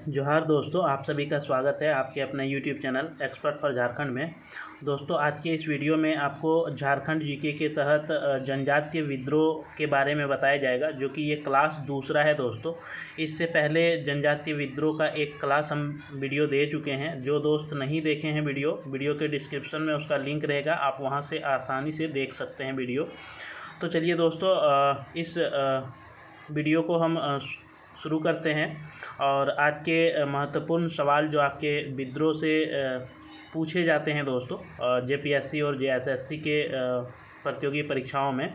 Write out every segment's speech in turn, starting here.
जोहार दोस्तों, आप सभी का स्वागत है आपके अपने YouTube channel expert for Jharkhand में। दोस्तों, आज के इस वीडियो में आपको झारखंड जीके के तहत जनजातीय विद्रोह के बारे में बताया जाएगा, जो कि ये क्लास दूसरा है। दोस्तों, इससे पहले जनजातीय विद्रोह का एक क्लास हम वीडियो दे चुके हैं। जो दोस्त नहीं देखे हैं वीडियो के डिस्क्रिप्शन में उसका लिंक रहेगा, आप वहाँ से आसानी से देख सकते हैं वीडियो। तो चलिए दोस्तों, इस वीडियो को हम शुरू करते हैं। और आज के महत्वपूर्ण सवाल जो आपके विद्रोह से पूछे जाते हैं दोस्तों, जेपीएससी और जेएसएससी के प्रतियोगी परीक्षाओं में,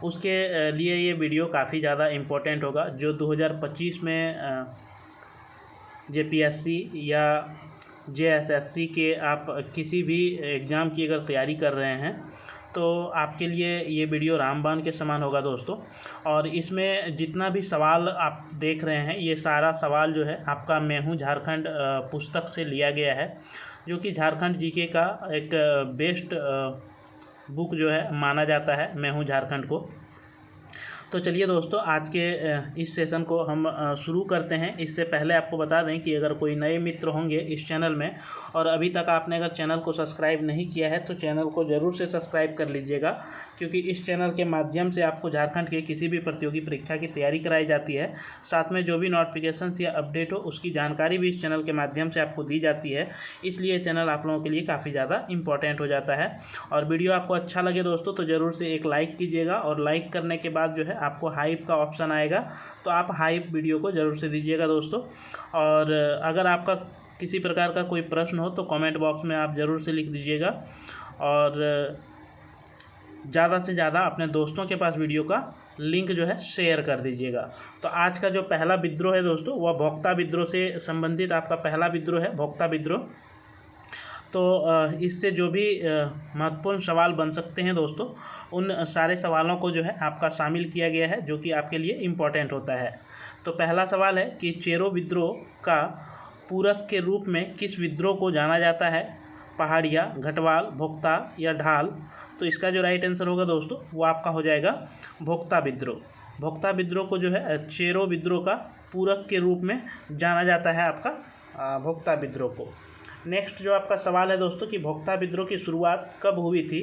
उसके लिए ये वीडियो काफ़ी ज़्यादा इम्पोर्टेंट होगा। जो 2025 में जेपीएससी या जेएसएससी के आप किसी भी एग्ज़ाम की अगर तैयारी कर रहे हैं तो आपके लिए ये वीडियो रामबाण के समान होगा दोस्तों। और इसमें जितना भी सवाल आप देख रहे हैं, ये सारा सवाल जो है आपका मैं हूँ झारखंड पुस्तक से लिया गया है, जो कि झारखंड जीके का एक बेस्ट बुक जो है माना जाता है, मैं हूँ झारखंड को। तो चलिए दोस्तों, आज के इस सेशन को हम शुरू करते हैं। इससे पहले आपको बता दें कि अगर कोई नए मित्र होंगे इस चैनल में और अभी तक आपने अगर चैनल को सब्सक्राइब नहीं किया है तो चैनल को ज़रूर से सब्सक्राइब कर लीजिएगा, क्योंकि इस चैनल के माध्यम से आपको झारखंड के किसी भी प्रतियोगी परीक्षा की तैयारी कराई जाती है। साथ में जो भी नोटिफिकेशन या अपडेट हो उसकी जानकारी भी इस चैनल के माध्यम से आपको दी जाती है। इसलिए चैनल आप लोगों के लिए काफ़ी ज़्यादा इंपॉर्टेंट हो जाता है। और वीडियो आपको अच्छा लगे दोस्तों तो ज़रूर से एक लाइक कीजिएगा, और लाइक करने के बाद जो है आपको हाइप का ऑप्शन आएगा, तो आप हाइप वीडियो को ज़रूर से दीजिएगा दोस्तों। और अगर आपका किसी प्रकार का कोई प्रश्न हो तो कमेंट बॉक्स में आप ज़रूर से लिख दीजिएगा, और ज़्यादा से ज़्यादा अपने दोस्तों के पास वीडियो का लिंक जो है शेयर कर दीजिएगा। तो आज का जो पहला विद्रोह है दोस्तों, वह भोक्ता विद्रोह से संबंधित आपका पहला विद्रोह है, भोक्ता विद्रोह। तो इससे जो भी महत्वपूर्ण सवाल बन सकते हैं दोस्तों, उन सारे सवालों को जो है आपका शामिल किया गया है, जो कि आपके लिए इम्पोर्टेंट होता है। तो पहला सवाल है कि चेरो विद्रोह का पूरक के रूप में किस विद्रोह को जाना जाता है? पहाड़िया, घटवाल, भोक्ता या ढाल? तो इसका जो राइट आंसर होगा दोस्तों, वो आपका हो जाएगा भोक्ता विद्रोह। भोक्ता विद्रोह को जो है चेरो विद्रोह का पूरक के रूप में जाना जाता है, आपका भोक्ता विद्रोह को। नेक्स्ट जो आपका सवाल है दोस्तों कि भोक्ता विद्रोह की शुरुआत कब हुई थी?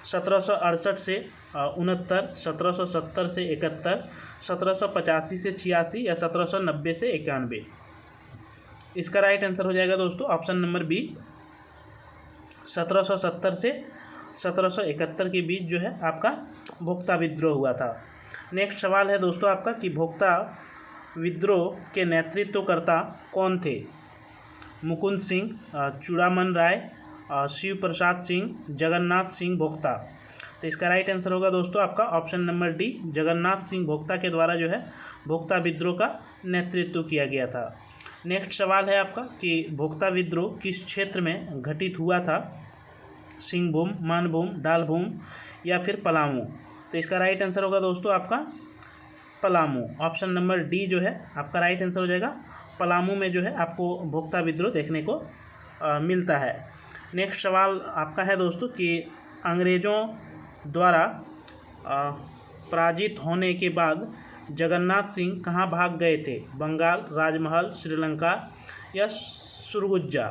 1768 से 69, 1770 से 71, 1785 से 86 या 1790 से 91? इसका राइट आंसर हो जाएगा दोस्तों ऑप्शन नंबर बी, 1770 से 1771 के बीच जो है आपका भोक्ता विद्रोह हुआ था। नेक्स्ट सवाल है दोस्तों आपका कि भोक्ता विद्रोह के नेतृत्वकर्ता कौन थे? मुकुंद सिंह, चूड़ामन राय, शिव प्रसाद सिंह, जगन्नाथ सिंह भोक्ता? तो इसका राइट आंसर होगा दोस्तों आपका option number D, Jagannath Singh Bhokta के द्वारा जो है भोक्ता विद्रोह का नेतृत्व किया गया था। नेक्स्ट सवाल है आपका कि भोक्ता विद्रोह किस क्षेत्र में घटित हुआ था? सिंहभूम, मानभूम, ढालभूम या फिर पलामू? तो इसका राइट आंसर होगा दोस्तों आपका पलामू। ऑप्शन नंबर डी जो है आपका राइट आंसर हो जाएगा। पलामू में जो है आपको भोक्ता विद्रोह देखने को मिलता है। नेक्स्ट सवाल आपका है दोस्तों कि अंग्रेज़ों द्वारा पराजित होने के बाद जगन्नाथ सिंह कहाँ भाग गए थे? बंगाल, राजमहल, श्रीलंका या सुरगुजा?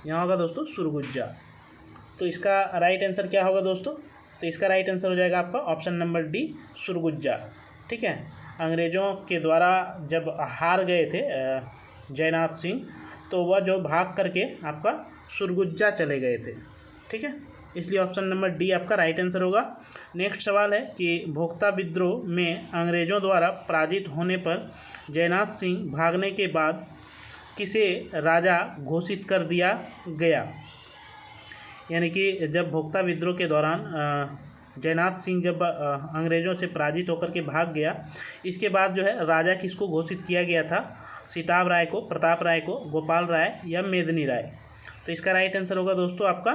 यहाँ होगा दोस्तों सुरगुजा। तो इसका राइट आंसर क्या होगा दोस्तों? तो इसका राइट आंसर हो जाएगा आपका ऑप्शन नंबर डी, सुरगुजा। ठीक है, अंग्रेज़ों के द्वारा जब हार गए थे जयनाथ सिंह, तो वह जो भाग करके आपका सुरगुजा चले गए थे। ठीक है, इसलिए ऑप्शन नंबर डी आपका राइट आंसर होगा। नेक्स्ट सवाल है कि भोक्ता विद्रोह में अंग्रेज़ों द्वारा पराजित होने पर जयनाथ सिंह भागने के बाद किसे राजा घोषित कर दिया गया? यानी कि जब भोक्ता विद्रोह के दौरान जयनाथ सिंह जब अंग्रेज़ों से पराजित होकर के भाग गया, इसके बाद जो है राजा किसको घोषित किया गया था? सिताब राय को, प्रताप राय को, गोपाल राय या मेदिनी राय? तो इसका राइट आंसर होगा दोस्तों आपका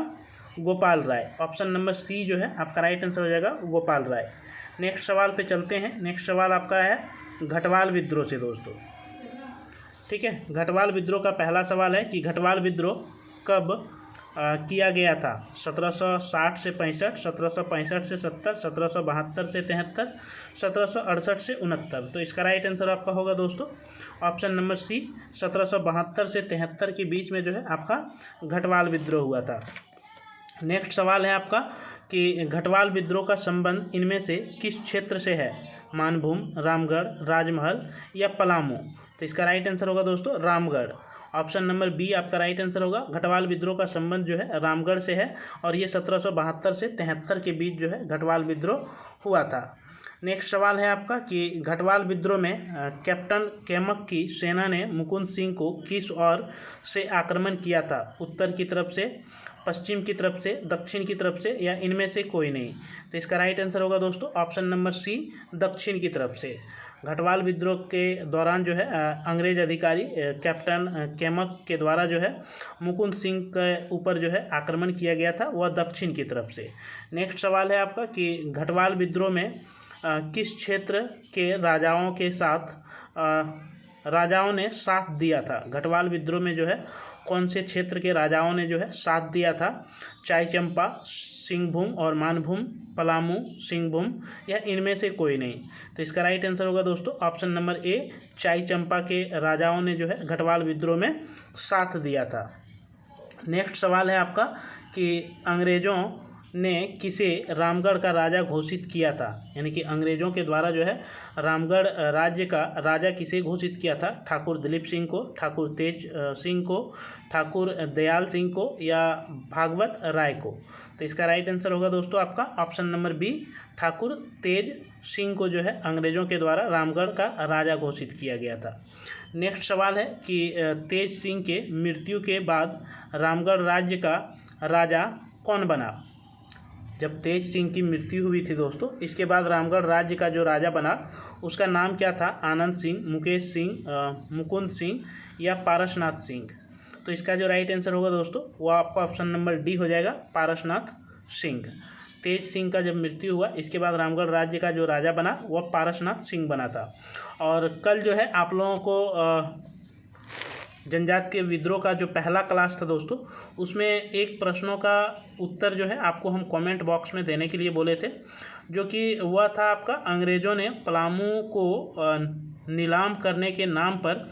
Gopal Rai. Option number C जो है आपका राइट आंसर हो जाएगा गोपाल राय। नेक्स्ट सवाल पे चलते हैं। नेक्स्ट सवाल आपका है घटवाल विद्रोह से दोस्तों। ठीक है, घटवाल विद्रोह का पहला सवाल है कि घटवाल विद्रोह कब किया गया था 1760 से 65, 1765 से 70, 1772 से 73, 1768 से 69। तो इसका राइट आंसर आपका होगा दोस्तों ऑप्शन नंबर सी, 1772 से 73 के बीच में जो है आपका घटवाल विद्रोह हुआ था। नेक्स्ट सवाल है आपका कि घटवाल विद्रोह का संबंध इनमें से किस क्षेत्र से है? मानभूम, रामगढ़, राजमहल या पलामू? तो इसका राइट आंसर होगा दोस्तों रामगढ़। ऑप्शन नंबर बी आपका राइट आंसर होगा। घटवाल विद्रोह का संबंध जो है रामगढ़ से है और ये 1772 से 73 के बीच जो है घटवाल विद्रोह हुआ था। नेक्स्ट सवाल है आपका कि घटवाल विद्रोह में कैप्टन केमक की सेना ने मुकुंद सिंह को किस ओर से आक्रमण किया था? उत्तर की तरफ से, पश्चिम की तरफ से, दक्षिण की तरफ से या इनमें से कोई नहीं? तो इसका राइट आंसर होगा दोस्तों ऑप्शन नंबर सी, दक्षिण की तरफ से। घटवाल विद्रोह के दौरान जो है अंग्रेज अधिकारी कैप्टन केमक के द्वारा जो है मुकुंद सिंह के ऊपर जो है आक्रमण किया गया था, वह दक्षिण की तरफ से। नेक्स्ट सवाल है आपका कि घटवाल विद्रोह में किस क्षेत्र के राजाओं के साथ राजाओं ने साथ दिया था? घटवाल विद्रोह में जो है कौन से क्षेत्र के राजाओं ने जो है साथ दिया था? चाईचंपा, सिंहभूम और मानभूम, पलामू, सिंहभूम या इनमें से कोई नहीं? तो इसका राइट आंसर होगा दोस्तों ऑप्शन नंबर ए, चाईचंपा के राजाओं ने जो है घटवाल विद्रोह में साथ दिया था। नेक्स्ट सवाल है आपका कि अंग्रेज़ों ने किसे रामगढ़ का राजा घोषित किया था? यानी कि अंग्रेज़ों के द्वारा जो है रामगढ़ राज्य का राजा किसे घोषित किया था? ठाकुर दिलीप सिंह को, ठाकुर तेज सिंह को, ठाकुर दयाल सिंह को या भागवत राय को? तो इसका राइट आंसर होगा दोस्तों आपका ऑप्शन नंबर बी, ठाकुर तेज सिंह को जो है अंग्रेज़ों के द्वारा रामगढ़ का राजा घोषित किया गया था। नेक्स्ट सवाल है कि तेज सिंह के मृत्यु के बाद रामगढ़ राज्य का राजा कौन बना? जब तेज सिंह की मृत्यु हुई थी दोस्तों, इसके बाद रामगढ़ राज्य का जो राजा बना उसका नाम क्या था? आनंद सिंह, मुकेश सिंह, मुकुंद सिंह या पारसनाथ सिंह? तो इसका जो राइट आंसर होगा दोस्तों वो आपका ऑप्शन नंबर डी हो जाएगा, पारसनाथ सिंह। तेज सिंह का जब मृत्यु हुआ इसके बाद रामगढ़ राज्य का जो राजा बना वह पारसनाथ सिंह बना था। और कल जो है आप लोगों को जनजातीय विद्रोह का जो पहला क्लास था दोस्तों, उसमें एक प्रश्नों का उत्तर जो है आपको हम कमेंट बॉक्स में देने के लिए बोले थे, जो कि वह था आपका अंग्रेज़ों ने पलामू को नीलाम करने के नाम पर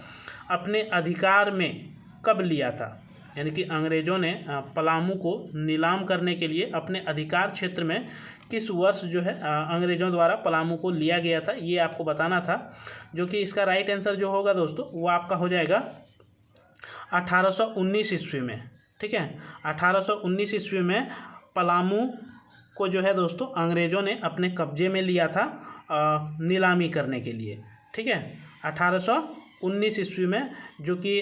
अपने अधिकार में कब लिया था? यानी कि अंग्रेज़ों ने पलामू को नीलाम करने के लिए अपने अधिकार क्षेत्र में किस वर्ष जो है अंग्रेज़ों द्वारा पलामू को लिया गया था, ये आपको बताना था। जो कि इसका राइट आंसर जो होगा दोस्तों वो आपका हो जाएगा 1819 ईस्वी में। ठीक है, 1819 ईस्वी में पलामू को जो है दोस्तों अंग्रेज़ों ने अपने कब्जे में लिया था नीलामी करने के लिए। ठीक है, 1819 ईस्वी में, जो कि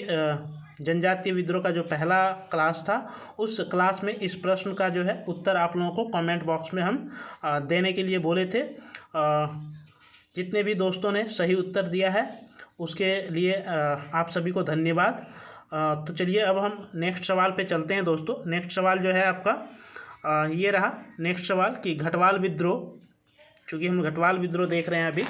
जनजातीय विद्रोह का जो पहला क्लास था उस क्लास में इस प्रश्न का जो है उत्तर आप लोगों को कमेंट बॉक्स में हम देने के लिए बोले थे। जितने भी दोस्तों ने सही उत्तर दिया है उसके लिए आप सभी को धन्यवाद। तो चलिए अब हम नेक्स्ट सवाल पे चलते हैं दोस्तों। नेक्स्ट सवाल जो है आपका ये रहा नेक्स्ट सवाल कि घटवाल विद्रोह, चूँकि हम घटवाल विद्रोह देख रहे हैं अभी,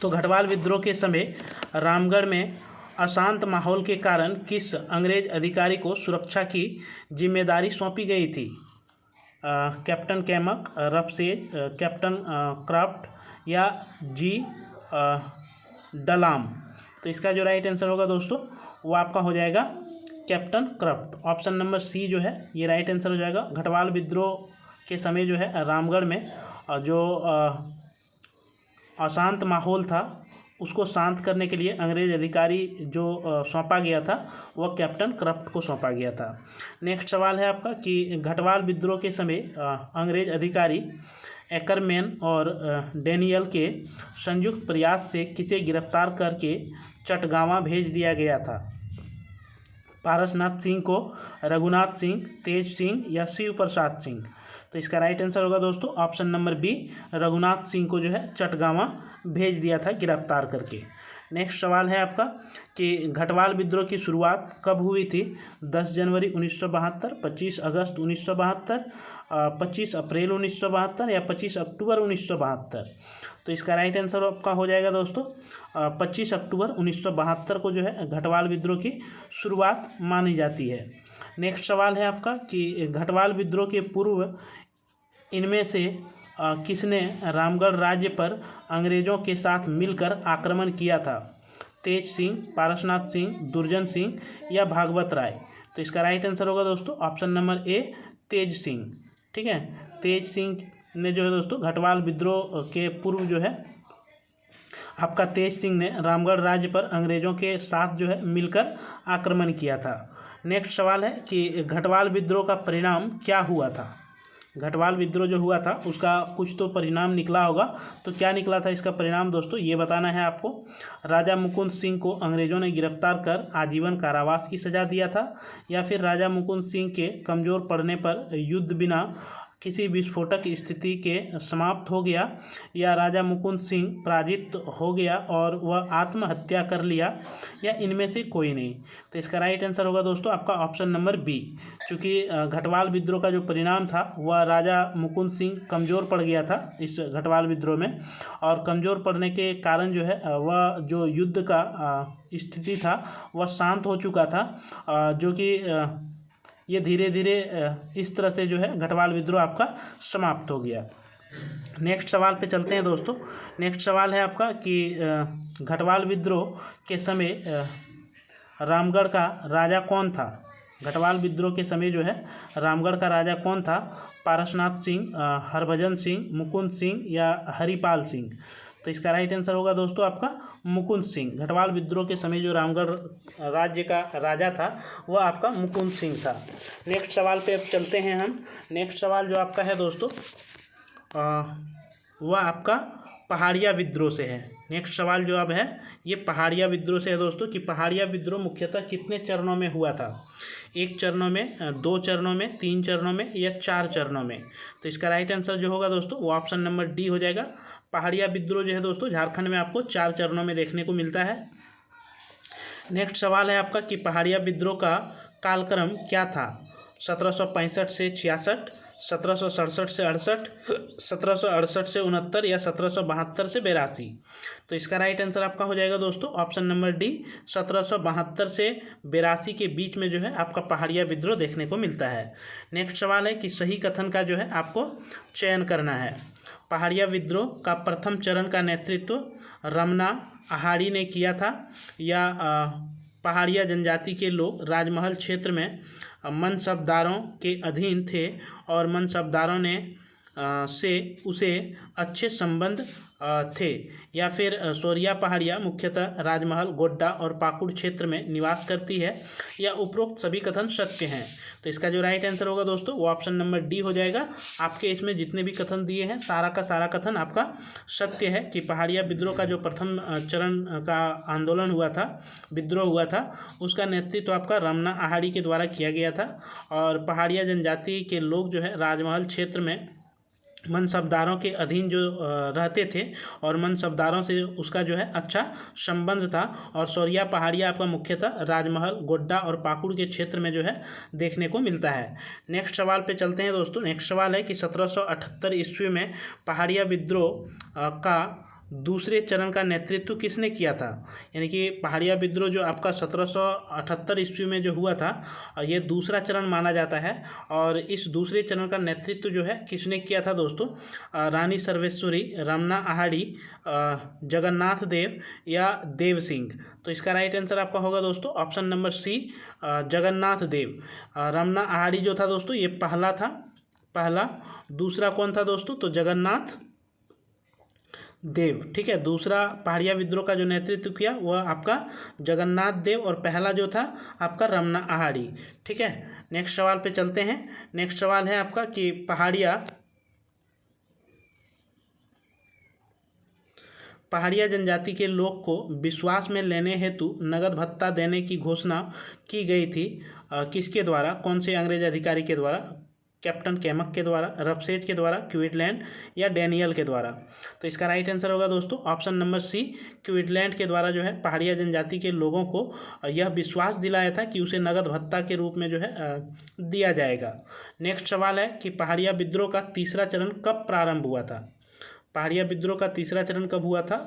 तो घटवाल विद्रोह के समय रामगढ़ में अशांत माहौल के कारण किस अंग्रेज अधिकारी को सुरक्षा की जिम्मेदारी सौंपी गई थी? कैप्टन केमक, रफसेज, कैप्टन क्राफ्ट या जी डलाम? तो इसका जो राइट आंसर होगा दोस्तों वो आपका हो जाएगा captain craft. Option number C जो है ये राइट आंसर हो जाएगा। घटवाल विद्रोह के समय जो है रामगढ़ में जो अशांत माहौल था उसको शांत करने के लिए अंग्रेज अधिकारी जो सौंपा गया था वह कैप्टन क्राफ्ट को सौंपा गया था। नेक्स्ट सवाल है आपका कि घटवाल विद्रोह के समय अंग्रेज अधिकारी एकरमैन और डेनियल के संयुक्त प्रयास से किसे गिरफ्तार करके चटगांवा भेज दिया गया था? पारसनाथ सिंह को, रघुनाथ सिंह, तेज सिंह या शिव प्रसाद सिंह? तो इसका राइट आंसर होगा दोस्तों option number B, Raghunath Singh को जो है चटगांवा भेज दिया था गिरफ्तार करके। नेक्स्ट सवाल है आपका कि घटवाल विद्रोह की शुरुआत कब हुई थी? 10 जनवरी 1972, 25 अगस्त 1972, 25 अप्रैल 1972 या 25 अक्टूबर 1972? तो इसका राइट आंसर आपका हो जाएगा दोस्तों 25 अक्टूबर 1972 को जो है घटवाल विद्रोह की शुरुआत मानी जाती है। नेक्स्ट सवाल है आपका कि घटवाल विद्रोह के पूर्व इनमें से किसने रामगढ़ राज्य पर अंग्रेज़ों के साथ मिलकर आक्रमण किया था? तेज सिंह, पारसनाथ सिंह, दुर्जन सिंह या भागवत राय? तो इसका राइट आंसर होगा दोस्तों ऑप्शन नंबर ए, तेज सिंह। ठीक है, तेज सिंह ने जो है दोस्तों घटवाल विद्रोह के पूर्व जो है आपका तेज सिंह ने रामगढ़ राज्य पर अंग्रेज़ों के साथ जो है मिलकर आक्रमण किया था। नेक्स्ट सवाल है कि घटवाल विद्रोह का परिणाम क्या हुआ था? घटवाल विद्रोह जो हुआ था उसका कुछ तो परिणाम निकला होगा, तो क्या निकला था इसका परिणाम दोस्तों ये बताना है आपको। राजा मुकुंद सिंह को अंग्रेज़ों ने गिरफ्तार कर आजीवन कारावास की सज़ा दिया था, या फिर राजा मुकुंद सिंह के कमज़ोर पड़ने पर युद्ध बिना किसी विस्फोटक स्थिति के समाप्त हो गया, या राजा मुकुंद सिंह पराजित हो गया और वह आत्महत्या कर लिया, या इनमें से कोई नहीं। तो इसका राइट आंसर होगा दोस्तों आपका ऑप्शन नंबर बी, क्योंकि घटवाल विद्रोह का जो परिणाम था वह राजा मुकुंद सिंह कमज़ोर पड़ गया था इस घटवाल विद्रोह में, और कमज़ोर पड़ने के कारण जो है वह जो युद्ध का स्थिति था वह शांत हो चुका था, जो कि ये धीरे धीरे इस तरह से जो है घटवाल विद्रोह आपका समाप्त हो गया। नेक्स्ट सवाल पे चलते हैं दोस्तों। नेक्स्ट सवाल है आपका कि घटवाल विद्रोह के समय रामगढ़ का राजा कौन था? घटवाल विद्रोह के समय जो है रामगढ़ का राजा कौन था? पारसनाथ सिंह, हरभजन सिंह, मुकुंद सिंह या हरिपाल सिंह? तो इसका राइट आंसर होगा दोस्तों आपका मुकुंद सिंह। घटवाल विद्रोह के समय जो रामगढ़ राज्य का राजा था वह आपका मुकुंद सिंह था। नेक्स्ट सवाल पे अब चलते हैं हम। नेक्स्ट सवाल जो आपका है दोस्तों वह आपका पहाड़िया विद्रोह से है। नेक्स्ट सवाल जो अब है ये पहाड़िया विद्रोह से है दोस्तों, कि पहाड़िया विद्रोह मुख्यतः कितने चरणों में हुआ था? 1 चरणों में, 2 चरणों में, 3 चरणों में या 4 चरणों में? तो इसका राइट आंसर जो होगा दोस्तों वो ऑप्शन नंबर डी हो जाएगा। पहाड़िया विद्रोह जो है दोस्तों झारखंड में आपको 4 चरणों में देखने को मिलता है। नेक्स्ट सवाल है आपका कि पहाड़िया विद्रोह का कालक्रम क्या था? 1765 से 66, 1767 से 68, 1768 से 69 या 1772 से 82? तो इसका राइट आंसर आपका हो जाएगा दोस्तों ऑप्शन नंबर डी, 1772 से 82 के बीच में जो है आपका पहाड़िया विद्रोह देखने को मिलता है। नेक्स्ट सवाल है कि सही कथन का जो है आपको चयन करना है। पहाड़िया विद्रोह का प्रथम चरण का नेतृत्व रमना आहाड़ी ने किया था, या पहाड़िया जनजाति के लोग राजमहल क्षेत्र में मनसबदारों के अधीन थे और मनसबदारों ने से उसे अच्छे संबंध थे, या फिर सोरिया पहाड़िया मुख्यतः राजमहल, गोड्डा और पाकुड़ क्षेत्र में निवास करती है, या उपरोक्त सभी कथन सत्य हैं? तो इसका जो राइट आंसर होगा दोस्तों वो ऑप्शन नंबर डी हो जाएगा। आपके इसमें जितने भी कथन दिए हैं सारा का सारा कथन आपका सत्य है, कि पहाड़िया विद्रोह का जो प्रथम चरण का आंदोलन हुआ था, विद्रोह हुआ था, उसका नेतृत्व आपका रमना आहाड़ी के द्वारा किया गया था, और पहाड़िया जनजाति के लोग जो है राजमहल क्षेत्र में मनसबदारों के अधीन जो रहते थे और मनसबदारों से उसका जो है अच्छा संबंध था, और सोरिया पहाड़िया आपका मुख्यतः राजमहल, गोड्डा और पाकुड़ के क्षेत्र में जो है देखने को मिलता है। नेक्स्ट सवाल पे चलते हैं दोस्तों। नेक्स्ट सवाल है कि 1778 ईस्वी में पहाड़िया विद्रोह का दूसरे चरण का नेतृत्व किसने किया था? यानी कि पहाड़िया विद्रोह जो आपका 1778 ईस्वी में जो हुआ था ये दूसरा चरण माना जाता है, और इस दूसरे चरण का नेतृत्व जो है किसने किया था दोस्तों? रानी सर्वेश्वरी, रमना आहाड़ी, जगन्नाथ देव या देव सिंह? तो इसका राइट आंसर आपका होगा दोस्तों ऑप्शन नंबर सी, जगन्नाथ देव। रमना आहाड़ी जो था दोस्तों ये पहला था, पहला। दूसरा कौन था दोस्तों? तो जगन्नाथ देव। ठीक है, दूसरा पहाड़िया विद्रोह का जो नेतृत्व किया वह आपका जगन्नाथ देव, और पहला जो था आपका रमना आहाड़ी। ठीक है, नेक्स्ट सवाल पे चलते हैं। नेक्स्ट सवाल है आपका कि पहाड़िया जनजाति के लोग को विश्वास में लेने हेतु नगद भत्ता देने की घोषणा की गई थी, किसके द्वारा? कौन से अंग्रेज अधिकारी के द्वारा? कैप्टन कैमक के द्वारा, रफसेज के द्वारा, क्विटलैंड या डैनियल के द्वारा? तो इसका राइट आंसर होगा दोस्तों ऑप्शन नंबर सी, क्विटलैंड के द्वारा जो है पहाड़िया जनजाति के लोगों को यह विश्वास दिलाया था कि उसे नगद भत्ता के रूप में जो है दिया जाएगा। नेक्स्ट सवाल है कि पहाड़िया विद्रोह का तीसरा चरण कब प्रारंभ हुआ था? पहाड़िया विद्रोह का तीसरा चरण कब हुआ था?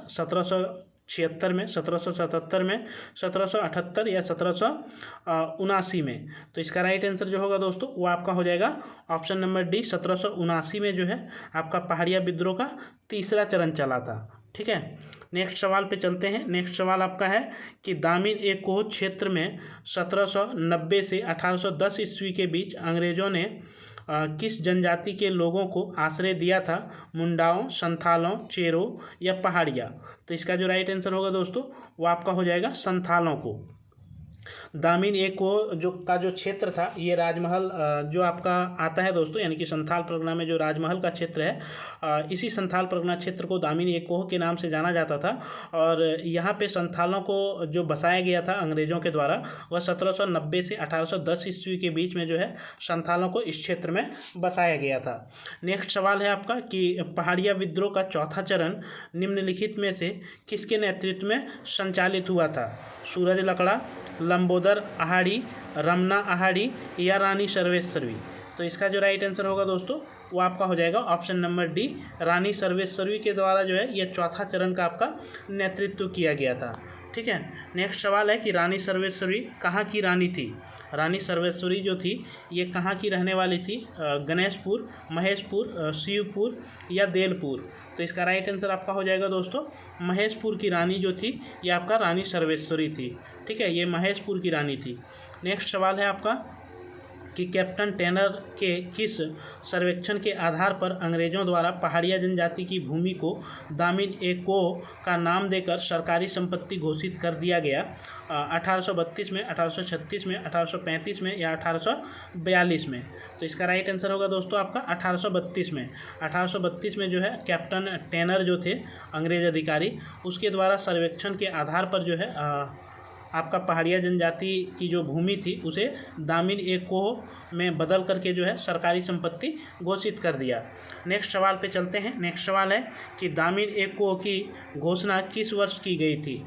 1776 में, 1777 में, 1778 या 1779 में। तो इसका राइट आंसर जो होगा दोस्तों वो आपका हो जाएगा ऑप्शन नंबर डी, 1779 में जो है आपका पहाड़िया विद्रोह का तीसरा चरण चला था। ठीक है, नेक्स्ट सवाल पे चलते हैं। नेक्स्ट सवाल आपका है कि दामिन ए कोह क्षेत्र में 1790 से 1810 ईस्वी के बीच अंग्रेजों ने किस जनजाति के लोगों को आश्रय दिया था? मुंडाओं, संथालों, चेरों या पहाड़िया? तो इसका जो राइट आंसर होगा दोस्तों वो आपका हो जाएगा संथालों को। दामिन ए को जो क्षेत्र था, ये राजमहल जो आपका आता है दोस्तों, यानी कि संथाल परगना में जो राजमहल का क्षेत्र है, इसी संथाल परगना क्षेत्र को दामिन ए कोह के नाम से जाना जाता था। और यहाँ पे संथालों को जो बसाया गया था अंग्रेज़ों के द्वारा, वह 1790 से 1810 ईस्वी के बीच में जो है संथालों को इस क्षेत्र में बसाया गया था। नेक्स्ट सवाल है आपका कि पहाड़िया विद्रोह का चौथा चरण निम्नलिखित में से किसके नेतृत्व में संचालित हुआ था? सूरज लकड़ा, लंबोदर आहाड़ी, रमना आहाड़ी या रानी सर्वेश्वरी? तो इसका जो राइट आंसर होगा दोस्तों वो आपका हो जाएगा ऑप्शन नंबर डी, रानी सर्वेश्वरी के द्वारा जो है ये चौथा चरण का आपका नेतृत्व किया गया था। ठीक है, नेक्स्ट सवाल है कि रानी सर्वेश्वरी कहाँ की रानी थी? रानी सर्वेश्वरी जो थी ये कहाँ की रहने वाली थी? गणेशपुर, महेशपुर, शिवपुर या देलपुर? तो इसका राइट आंसर आपका हो जाएगा दोस्तों महेशपुर की रानी जो थी ये आपका रानी सर्वेश्वरी थी। ठीक है, ये महेशपुर की रानी थी। नेक्स्ट सवाल है आपका कि कैप्टन टेनर के किस सर्वेक्षण के आधार पर अंग्रेज़ों द्वारा पहाड़िया जनजाति की भूमि को दामिन ए कोह का नाम देकर सरकारी संपत्ति घोषित कर दिया गया? 1832 में, 1836 में, 1835 में या 1842 में? तो इसका राइट आंसर होगा दोस्तों आपका 1832 में। 1832 में जो है कैप्टन टेनर जो थे अंग्रेज़ अधिकारी, उसके द्वारा सर्वेक्षण के आधार पर जो है आपका पहाड़िया जनजाति की जो भूमि थी उसे दामिन ए कोह में बदल करके जो है सरकारी संपत्ति घोषित कर दिया। नेक्स्ट सवाल पे चलते हैं। नेक्स्ट सवाल है कि दामिन ए कोह की घोषणा किस वर्ष की गई थी?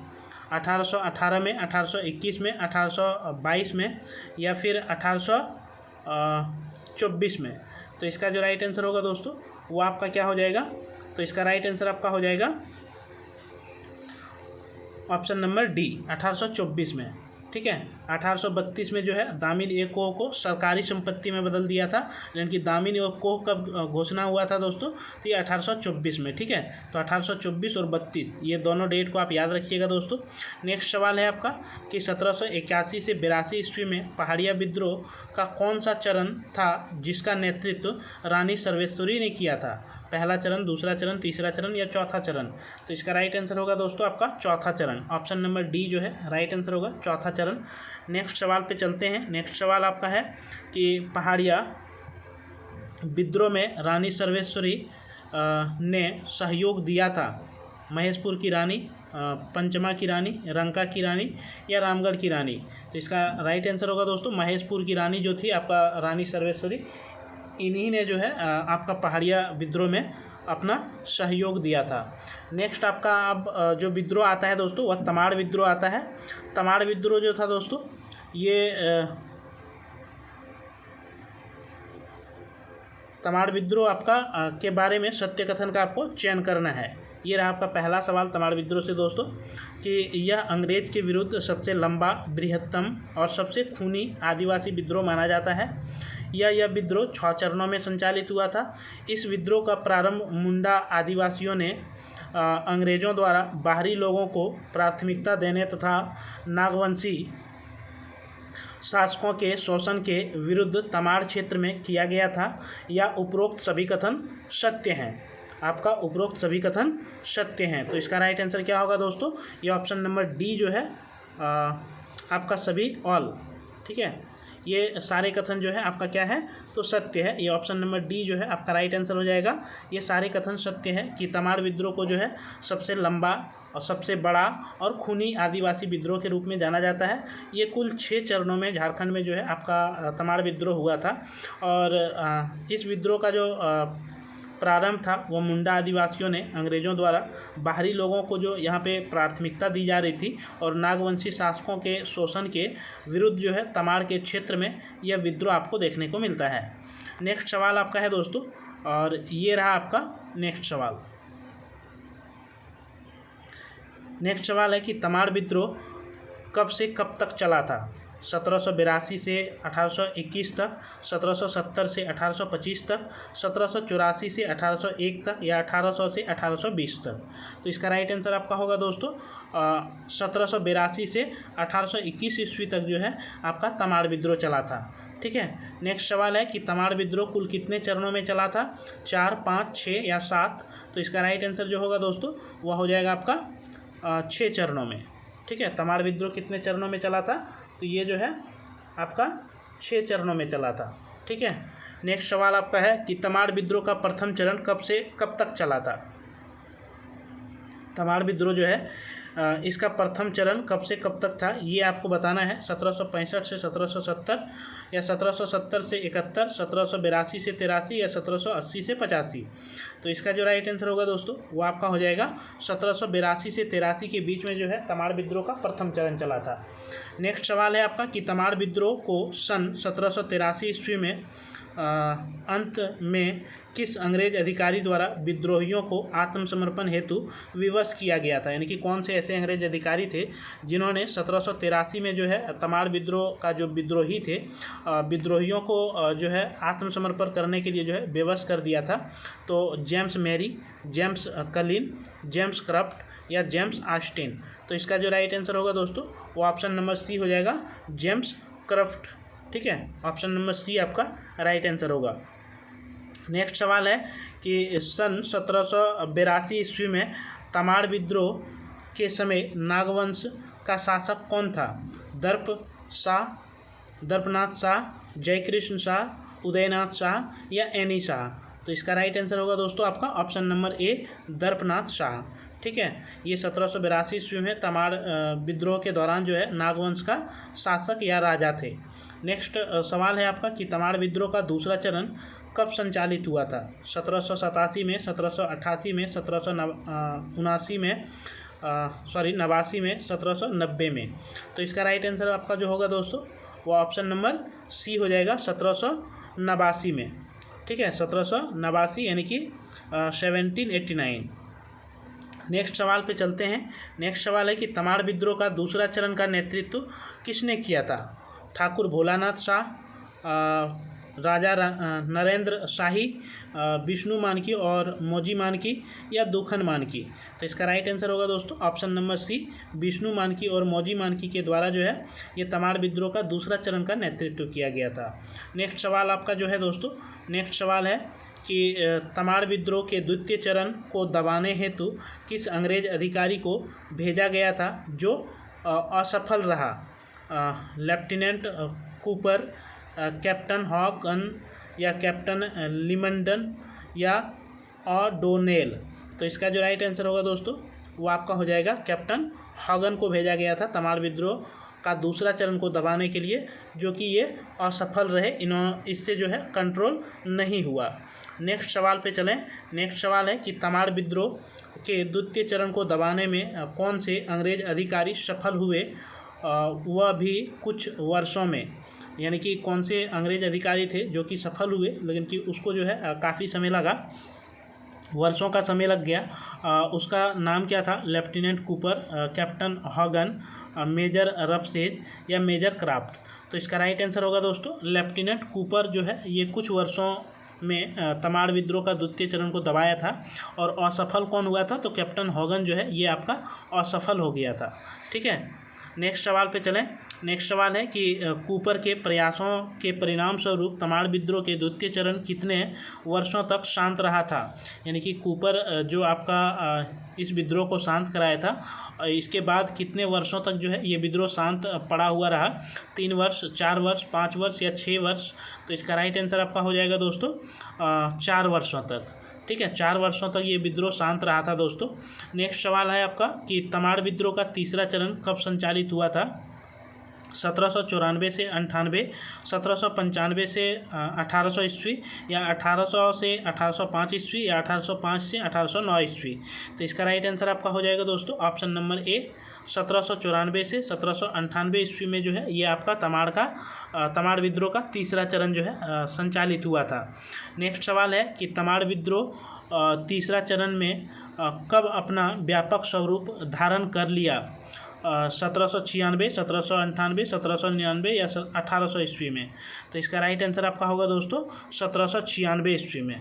1818 में, 1821 में, 1822 में या फिर 1824 में? तो इसका जो राइट आंसर होगा दोस्तों वो आपका क्या हो जाएगा? तो इसका राइट आंसर आपका हो जाएगा ऑप्शन नंबर डी, 1824 में। ठीक है, 1832 में जो है दामिन ए कोह को सरकारी संपत्ति में बदल दिया था, यानी कि दामिन ए कोह कब घोषणा हुआ था दोस्तों? तो ये 1824 में। ठीक है, तो 1824 और 32 ये दोनों डेट को आप याद रखिएगा दोस्तों। नेक्स्ट सवाल है आपका कि 1781 से 82 ईस्वी में पहाड़िया विद्रोह का कौन सा चरण था जिसका नेतृत्व रानी सर्वेश्वरी ने किया था? पहला चरण, दूसरा चरण, तीसरा चरण या चौथा चरण? तो इसका राइट आंसर होगा दोस्तों आपका चौथा चरण। ऑप्शन नंबर डी जो है राइट आंसर होगा चौथा चरण। नेक्स्ट सवाल पे चलते हैं। नेक्स्ट सवाल आपका है कि पहाड़िया विद्रोह में रानी सर्वेश्वरी ने सहयोग दिया था महेशपुर की रानी, पंचमा की रानी, रंका की रानी या रामगढ़ की रानी? तो इसका राइट आंसर होगा दोस्तों महेशपुर की रानी जो थी आपका रानी सर्वेश्वरी, इन्हीं ने जो है आपका पहाड़िया विद्रोह में अपना सहयोग दिया था। नेक्स्ट आपका अब जो विद्रोह आता है दोस्तों वह तमाड़ विद्रोह आता है। तमाड़ विद्रोह जो था दोस्तों ये तमाड़ विद्रोह आपका के बारे में सत्य कथन का आपको चयन करना है। ये रहा आपका पहला सवाल तमाड़ विद्रोह से दोस्तों कि यह अंग्रेज के विरुद्ध सबसे लंबा, बृहत्तम और सबसे खूनी आदिवासी विद्रोह माना जाता है। यह विद्रोह 6 चरणों में संचालित हुआ था। इस विद्रोह का प्रारंभ मुंडा आदिवासियों ने अंग्रेज़ों द्वारा बाहरी लोगों को प्राथमिकता देने तथा नागवंशी शासकों के शोषण के विरुद्ध तमाड़ क्षेत्र में किया गया था। यह उपरोक्त सभी कथन सत्य हैं। आपका उपरोक्त सभी कथन सत्य हैं। तो इसका राइट आंसर क्या होगा दोस्तों? ये ऑप्शन नंबर डी जो है आपका सभी ऑल। ठीक है, ये सारे कथन जो है आपका क्या है? तो सत्य है। ये ऑप्शन नंबर डी जो है आपका राइट आंसर हो जाएगा। ये सारे कथन सत्य है कि तमाड़ विद्रोह को जो है सबसे लंबा और सबसे बड़ा और खूनी आदिवासी विद्रोह के रूप में जाना जाता है। ये कुल 6 चरणों में झारखंड में जो है आपका तमाड़ विद्रोह हुआ था। और इस विद्रोह का जो प्रारंभ था वो मुंडा आदिवासियों ने अंग्रेज़ों द्वारा बाहरी लोगों को जो यहाँ पे प्राथमिकता दी जा रही थी और नागवंशी शासकों के शोषण के विरुद्ध जो है तमाड़ के क्षेत्र में यह विद्रोह आपको देखने को मिलता है। नेक्स्ट सवाल आपका है दोस्तों, और ये रहा आपका नेक्स्ट सवाल नेक्स्ट सवाल है कि तमाड़ विद्रोह कब से कब तक चला था। 1782 से 1821 तक, 1770 से 1825 तक, 1784 से 1801 तक, या 1800 से 1820 तक। तो इसका राइट आंसर आपका होगा दोस्तों 1782 से 1821 ईस्वी तक जो है आपका तमाड़ विद्रोह चला था। ठीक है। नेक्स्ट सवाल है कि तमाड़ विद्रोह कुल कितने चरणों में चला था, 4, 5, 6 या 7। तो इसका राइट आंसर जो होगा दोस्तों वह हो जाएगा आपका 6 चरणों में। ठीक है। तमाड़ विद्रोह कितने चरणों में चला था, तो ये जो है आपका 6 चरणों में चला था। ठीक है। नेक्स्ट सवाल आपका है कि तमाड़ विद्रोह का प्रथम चरण कब से कब तक चला था। तमाड़ विद्रोह जो है इसका प्रथम चरण कब से कब तक था, ये आपको बताना है। 1765 से 1770, या 1770 से 71, 1782 से 83, या 1780 से 85। तो इसका जो राइट आंसर होगा दोस्तों वो आपका हो जाएगा 1782 से 83 के बीच में जो है तमाड़ विद्रोह का प्रथम चरण चला था। नेक्स्ट सवाल है आपका कि तमाड़ विद्रोह को सन 1783 ईस्वी में अंत में किस अंग्रेज अधिकारी द्वारा विद्रोहियों को आत्मसमर्पण हेतु विवश किया गया था। यानी कि कौन से ऐसे अंग्रेज अधिकारी थे जिन्होंने 1783 में जो है तमाड़ विद्रोह का जो विद्रोही थे विद्रोहियों को जो है आत्मसमर्पण करने के लिए जो है विवश कर दिया था। तो James Mary, James कलिन, James craft या जेम्स ऑस्टिन। तो इसका जो राइट आंसर होगा दोस्तों वो ऑप्शन नंबर सी हो जाएगा, जेम्स क्रफ्ट। ठीक है। ऑप्शन नंबर सी आपका राइट आंसर होगा। नेक्स्ट सवाल है कि सन 1782 ईस्वी में तमाड़ विद्रोह के समय नागवंश का शासक कौन था। दर्पनाथ शाह, जयकृष्ण शाह, उदयनाथ शाह या एनी शाह। तो इसका राइट आंसर होगा दोस्तों आपका option number A, Darpnath Shah. ठीक है। ये 1782 ईस्वी में तमाड़ विद्रोह के दौरान जो है नागवंश का शासक या राजा थे। नेक्स्ट सवाल है आपका कि तमाड़ विद्रोह का दूसरा चरण कब संचालित हुआ था। 1787 में, 1788 में, 1779 में, 89 में, 1790 में। तो इसका राइट आंसर आपका जो होगा दोस्तों वो ऑप्शन नंबर सी हो जाएगा, 1789 में। ठीक है। 1789 यानी कि 1789। नेक्स्ट सवाल पे चलते हैं। नेक्स्ट सवाल है कि तमाड़ विद्रोह का दूसरा चरण का नेतृत्व किसने किया था। ठाकुर भोलानाथ शाह, राजा नरेंद्र शाही, विष्णु मानकी और मौजी मानकी या दुखन मानकी। तो इसका राइट आंसर होगा दोस्तों ऑप्शन नंबर सी, विष्णु मानकी और मौजी मानकी के द्वारा जो है ये तमाड़ विद्रोह का दूसरा चरण का नेतृत्व किया गया था। नेक्स्ट सवाल आपका जो है दोस्तों, नेक्स्ट सवाल है कि तमाड़ विद्रोह के द्वितीय चरण को दबाने हेतु किस अंग्रेज अधिकारी को भेजा गया था जो असफल रहा। लेफ्टिनेंट कूपर, कैप्टन हॉगन या कैप्टन लिमंडन या ऑडोनेल। तो इसका जो राइट आंसर होगा दोस्तों वो आपका हो जाएगा कैप्टन हॉगन को भेजा गया था तमाड़ विद्रोह का दूसरा चरण को दबाने के लिए, जो कि ये असफल रहे। इससे जो है कंट्रोल नहीं हुआ। नेक्स्ट सवाल पे चलें। नेक्स्ट सवाल है कि तमाड़ विद्रोह के द्वितीय चरण को दबाने में कौन से अंग्रेज अधिकारी सफल हुए, वह भी कुछ वर्षों में। यानी कि कौन से अंग्रेज अधिकारी थे जो कि सफल हुए, लेकिन कि उसको जो है काफ़ी समय लगा, वर्षों का समय लग गया। उसका नाम क्या था। Lieutenant Cooper, captain Hogan, major रफसेज या मेजर क्राफ्ट। तो इसका राइट आंसर होगा दोस्तों लेफ्टिनेंट कूपर जो है ये कुछ वर्षों में तमाड़ विद्रोह का द्वितीय चरण को दबाया था। और असफल कौन हुआ था, तो कैप्टन हॉगन जो है ये आपका असफल हो गया था। ठीक है। नेक्स्ट सवाल पे चलें। नेक्स्ट सवाल है कि कूपर के प्रयासों के परिणाम स्वरूप तमाड़ विद्रोह के द्वितीय चरण कितने वर्षों तक शांत रहा था। यानी कि कूपर जो आपका इस विद्रोह को शांत कराया था, इसके बाद कितने वर्षों तक जो है ये विद्रोह शांत पड़ा हुआ रहा। 3 वर्ष, 4 वर्ष, 5 वर्ष या 6 वर्ष। तो इसका राइट आंसर आपका हो जाएगा दोस्तों 4 वर्षों तक। ठीक है। 4 वर्षों तक ये विद्रोह शांत रहा था दोस्तों। नेक्स्ट सवाल है आपका कि तमाड़ विद्रोह का तीसरा चरण कब संचालित हुआ था। 1794 से 98, 1795 से 1800 ईस्वी या 1800 से 1805 ईस्वी या 1805 से 1809 ईस्वी। तो इसका राइट आंसर आपका हो जाएगा दोस्तों ऑप्शन नंबर ए, 1794 से 1798 ईस्वी में जो है ये आपका तमाड़ विद्रोह का तीसरा चरण जो है संचालित हुआ था। नेक्स्ट सवाल है कि तमाड़ विद्रोह तीसरा चरण में कब अपना व्यापक स्वरूप धारण कर लिया? 1796, 1798, 1799 या 1800 ईस्वी में? तो इसका राइट आंसर आपका होगा दोस्तों 1796 ईस्वी में।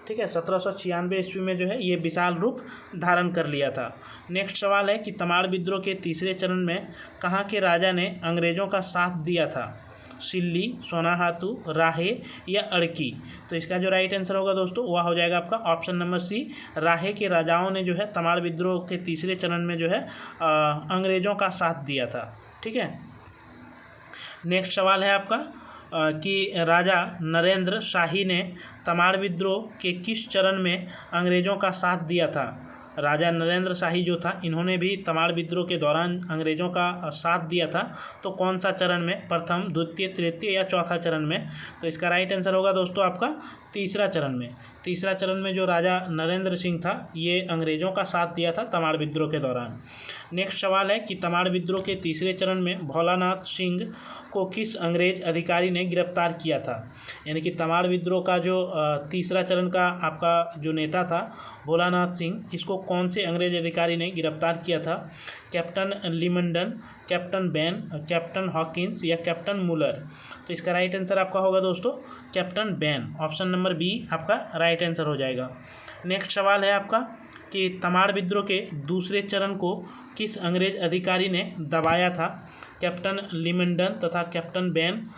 ठीक है, 1796 ईस्वी में जो है ये विशाल रूप धारण कर लिया था। नेक्स्ट सवाल है कि तमाड़ विद्रोह के तीसरे चरण में कहाँ के राजा ने अंग्रेजों का साथ दिया था? सिल्ली, सोनाहातू, राहे या अड़की? तो इसका जो राइट आंसर होगा दोस्तों वह हो जाएगा आपका ऑप्शन नंबर सी। राहे के राजाओं ने जो है तमाड़ विद्रोह के तीसरे चरण में जो है अंग्रेजों का साथ दिया था। ठीक है, नेक्स्ट सवाल है आपका कि राजा नरेंद्र शाही ने तमाड़ विद्रोह के किस चरण में अंग्रेजों का साथ दिया था? राजा नरेंद्र शाही जो था इन्होंने भी तमाड़ विद्रोह के दौरान अंग्रेजों का साथ दिया था। तो कौन सा चरण में? प्रथम, द्वितीय, तृतीय या चौथा चरण में? तो इसका राइट आंसर होगा दोस्तों आपका तीसरा चरण में। तीसरा चरण में जो राजा नरेंद्र सिंह था ये अंग्रेजों का साथ दिया था तमाड़ विद्रोह के दौरान। नेक्स्ट सवाल है कि तमाड़ विद्रोह के तीसरे चरण में भोलानाथ सिंह को किस अंग्रेज अधिकारी ने गिरफ्तार किया था? यानी कि तमाड़ विद्रोह का जो तीसरा चरण का आपका जो नेता था भोलानाथ सिंह, इसको कौन से अंग्रेज अधिकारी ने गिरफ्तार किया था? कैप्टन लिमंडन, कैप्टन बैन, कैप्टन हॉकिंस या कैप्टन मुलर? तो इसका राइट आंसर आपका होगा दोस्तों captain Bain. Option number B आपका राइट आंसर हो जाएगा। नेक्स्ट सवाल है आपका कि तमाड़ विद्रोह के दूसरे चरण को किस अंग्रेज अधिकारी ने दबाया था? कैप्टन लिमंडन तथा कैप्टन बैन,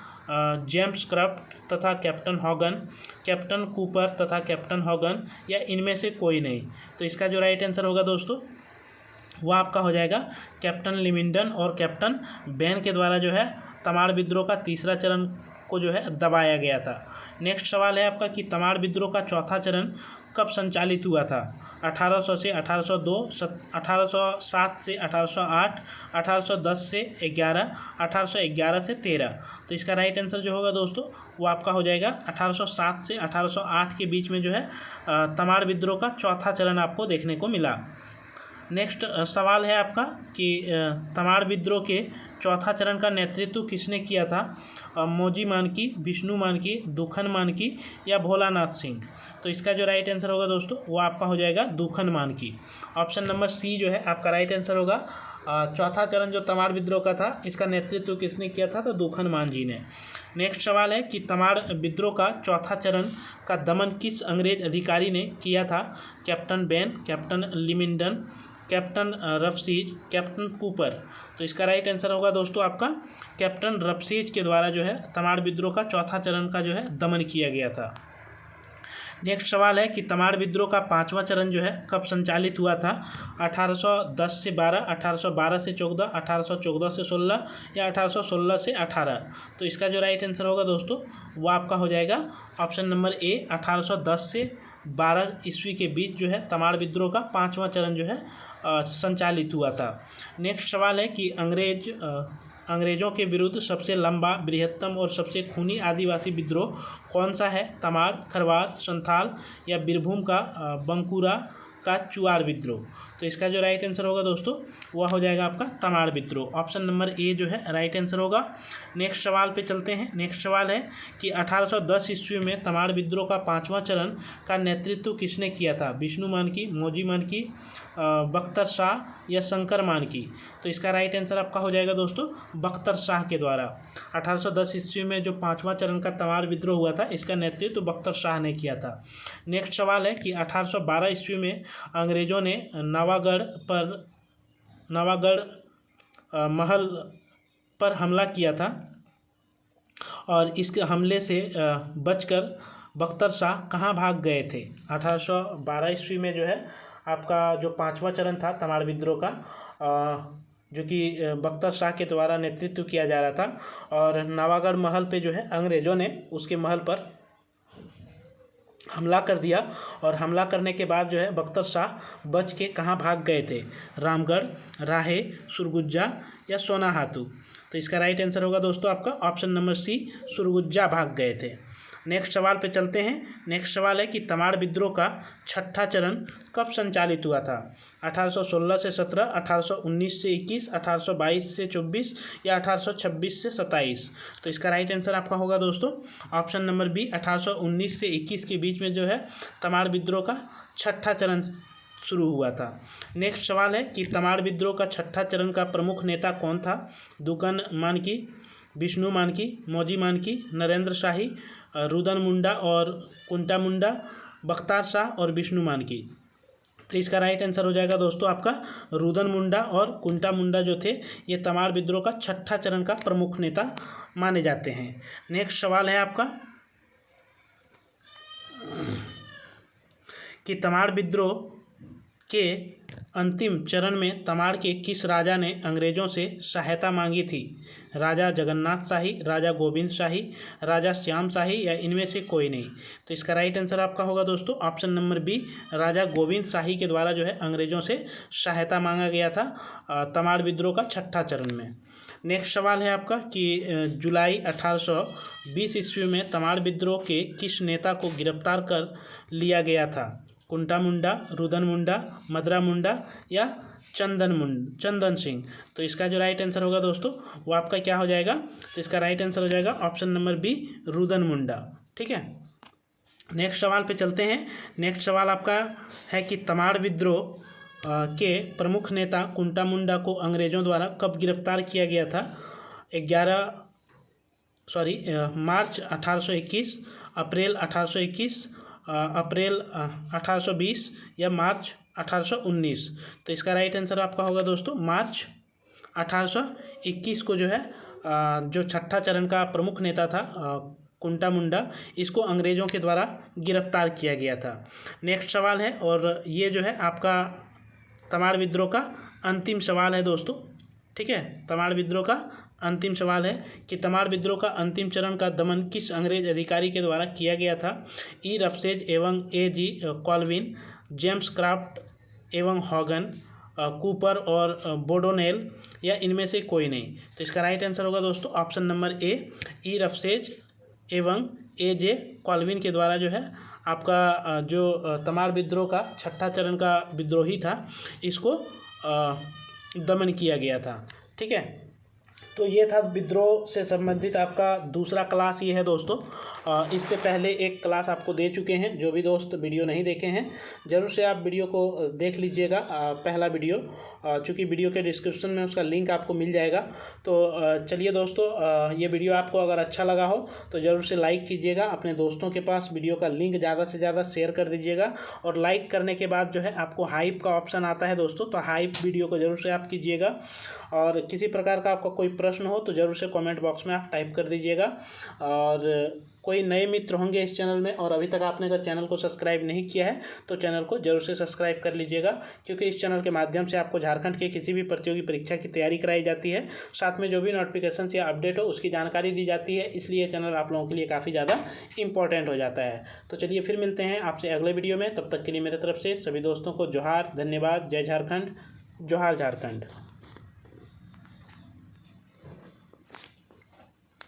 जेम्स क्रफ्ट तथा कैप्टन हॉगन, कैप्टन कूपर तथा कैप्टन हॉगन या इनमें से कोई नहीं? तो इसका जो राइट आंसर होगा दोस्तों वह आपका हो जाएगा कैप्टन लिमंडन और कैप्टन बैन के द्वारा जो है तमाड़ विद्रोह का तीसरा चरण को जो है दबाया गया था। नेक्स्ट सवाल है आपका कि तमाड़ विद्रोह का चौथा चरण कब संचालित हुआ था? 1800 से 1802, 1807 से 1808, 1810 से 11, 1811 से 13? तो इसका राइट आंसर जो होगा दोस्तों वो आपका हो जाएगा 1807 से 1808 के बीच में जो है तमाड़ विद्रोह का चौथा चरण आपको देखने को मिला। नेक्स्ट सवाल है आपका कि तमाड़ विद्रोह के चौथा चरण का नेतृत्व किसने किया था? मौजी मानकी, विष्णु मानकी, दुखन मानकी या भोलानाथ सिंह? तो इसका जो राइट आंसर होगा दोस्तों वो आपका हो जाएगा दुखन मानकी। ऑप्शन नंबर सी जो है आपका राइट आंसर होगा। चौथा चरण जो तमाड़ विद्रोह का था इसका नेतृत्व किसने किया था? तो दुखन मान जी ने। नेक्स्ट सवाल है कि तमाड़ विद्रोह का चौथा चरण का दमन किस अंग्रेज अधिकारी ने किया था? कैप्टन बैन, कैप्टन लिमिंडन, कैप्टन रफसीज, कैप्टन कूपर? तो इसका राइट आंसर होगा दोस्तों आपका कैप्टन रफसीज के द्वारा जो है तमाड़ विद्रोह का चौथा चरण का जो है दमन किया गया था। नेक्स्ट सवाल है कि तमाड़ विद्रोह का पांचवा चरण जो है कब संचालित हुआ था? 1810 से 12, 1812 से 14, 1814 से 16 या 1816 से 18? तो इसका जो राइट आंसर होगा दोस्तों वो आपका हो जाएगा ऑप्शन नंबर ए। 1810 से 12 ईस्वी के बीच जो है तमाड़ विद्रोह का पांचवा चरण जो है संचालित हुआ था। नेक्स्ट सवाल है कि अंग्रेजों के विरुद्ध सबसे लंबा, बृहत्तम और सबसे खूनी आदिवासी विद्रोह कौन सा है? तमाड़, खरवार, संथाल या बीरभूम का बंकुरा का चुआर विद्रोह? तो इसका जो राइट आंसर होगा दोस्तों वह हो जाएगा आपका तमाड़ विद्रोह। ऑप्शन नंबर ए जो है राइट आंसर होगा। नेक्स्ट सवाल पे चलते हैं। नेक्स्ट सवाल है कि 1810 ईस्वी में तमाड़ विद्रोह का पांचवा चरण का नेतृत्व किसने किया था? विष्णु मानकी, मौजी मानकी, बख्तर शाह या शंकर मानकी? तो इसका राइट आंसर आपका हो जाएगा दोस्तों बख्तर शाह के द्वारा। 1810 ईस्वी में जो पांचवा चरण का तमाड़ विद्रोह हुआ था इसका नेतृत्व बख्तर शाह ने किया था। नेक्स्ट सवाल है कि 1812 ईस्वी में अंग्रेजों ने नवागढ़ महल पर हमला किया था और इसके हमले से बचकर बख्तर शाह कहाँ भाग गए थे? 1812 ईस्वी में जो है आपका जो पांचवा चरण था तमाड़ विद्रोह का जो कि बख्तर शाह के द्वारा नेतृत्व किया जा रहा था और नवागढ़ महल पे जो है अंग्रेज़ों ने उसके महल पर हमला कर दिया और हमला करने के बाद जो है बख्तर शाह बच के कहाँ भाग गए थे? रामगढ़, राहे, सुरगुज्जा या सोनाहातू? तो इसका राइट आंसर होगा दोस्तों आपका ऑप्शन नंबर सी, सुरगुज्जा भाग गए थे। नेक्स्ट सवाल पे चलते हैं। नेक्स्ट सवाल है कि तमाड़ विद्रोह का छठा चरण कब संचालित हुआ था? 1816 से 17, 1819 से 21, 1822 से 24 या 1826 से 27? तो इसका राइट आंसर आपका होगा दोस्तों ऑप्शन नंबर बी, 1819 से 21 के बीच में जो है तमाड़ विद्रोह का छठा चरण शुरू हुआ था। नेक्स्ट सवाल है कि तमाड़ विद्रोह का छठा चरण का प्रमुख नेता कौन था? दुकन मानकी, विष्णु मानकी, मौजी मानकी, नरेंद्र शाही, रुदन मुंडा और कुंटा मुंडा, बख्तार शाह और विष्णु मानकी। तो इसका राइट आंसर हो जाएगा दोस्तों आपका रुदन मुंडा और कुंटा मुंडा जो थे ये तमाड़ विद्रोह का छठा चरण का प्रमुख नेता माने जाते हैं। नेक्स्ट सवाल है आपका कि तमाड़ विद्रोह के अंतिम चरण में तमाड़ के किस राजा ने अंग्रेजों से सहायता मांगी थी? राजा जगन्नाथ शाही, राजा गोविंद शाही, राजा श्याम शाही या इनमें से कोई नहीं। तो इसका राइट आंसर आपका होगा दोस्तों ऑप्शन नंबर बी, राजा गोविंद शाही के द्वारा जो है अंग्रेजों से सहायता मांगा गया था तमाड़ विद्रोह का छठा चरण में। नेक्स्ट सवाल है आपका कि जुलाई 1820 ईस्वी में तमाड़ विद्रोह के किस नेता को गिरफ्तार कर लिया गया था? कुंटा मुंडा, रुदन मुंडा, मदरा मुंडा या चंदन सिंह। तो इसका जो राइट आंसर होगा दोस्तों वो आपका क्या हो जाएगा? तो इसका राइट आंसर हो जाएगा ऑप्शन नंबर बी, रुदन मुंडा। ठीक है, नेक्स्ट सवाल पे चलते हैं। नेक्स्ट सवाल आपका है कि तमाड़ विद्रोह के प्रमुख नेता कुंटा मुंडा को अंग्रेजों द्वारा कब गिरफ्तार किया गया था? मार्च 1821, अप्रैल 1821, अप्रैल 1820 या मार्च 1819। तो इसका राइट आंसर आपका होगा दोस्तों मार्च 1821 को जो है जो छठा चरण का प्रमुख नेता था कुंटा मुंडा, इसको अंग्रेज़ों के द्वारा गिरफ्तार किया गया था। नेक्स्ट सवाल है और ये जो है आपका तमाड़ विद्रोह का अंतिम सवाल है दोस्तों। ठीक है, तमाड़ विद्रोह का अंतिम सवाल है कि तमाड़ विद्रोह का अंतिम चरण का दमन किस अंग्रेज अधिकारी के द्वारा किया गया था? ई रफसेज एवं A.G. कॉल्विन, जेम्स क्राफ्ट एवं हॉगन, कूपर और बोडोनेल या इनमें से कोई नहीं। तो इसका राइट आंसर होगा दोस्तों ऑप्शन नंबर ए, ई रफसेज एवं A.J. कॉल्विन के द्वारा जो है आपका जो तमाड़ विद्रोह का छठा चरण का विद्रोही था इसको दमन किया गया था। ठीक है, तो ये था विद्रोह से संबंधित आपका दूसरा क्लास ये है दोस्तों। इससे पहले एक क्लास आपको दे चुके हैं। जो भी दोस्त वीडियो नहीं देखे हैं ज़रूर से आप वीडियो को देख लीजिएगा, पहला वीडियो, चूँकि वीडियो के डिस्क्रिप्शन में उसका लिंक आपको मिल जाएगा। तो चलिए दोस्तों, ये वीडियो आपको अगर अच्छा लगा हो तो ज़रूर से लाइक कीजिएगा, अपने दोस्तों के पास वीडियो का लिंक ज़्यादा से ज़्यादा शेयर कर दीजिएगा। और लाइक करने के बाद जो है आपको हाइप का ऑप्शन आता है दोस्तों, तो हाइप वीडियो को ज़रूर से आप कीजिएगा। और किसी प्रकार का आपका कोई प्रश्न हो तो ज़रूर से कमेंट बॉक्स में आप टाइप कर दीजिएगा। और कोई नए मित्र होंगे इस चैनल में और अभी तक आपने अगर चैनल को सब्सक्राइब नहीं किया है तो चैनल को जरूर से सब्सक्राइब कर लीजिएगा, क्योंकि इस चैनल के माध्यम से आपको झारखंड के किसी भी प्रतियोगी परीक्षा की तैयारी कराई जाती है, साथ में जो भी नोटिफिकेशन या अपडेट हो उसकी जानकारी दी जाती है। इसलिए चैनल आप लोगों के लिए काफ़ी ज़्यादा इंपॉर्टेंट हो जाता है। तो चलिए फिर मिलते हैं आपसे अगले वीडियो में, तब तक के लिए मेरे तरफ से सभी दोस्तों को जोहार, धन्यवाद, जय झारखंड, जोहार झारखंड।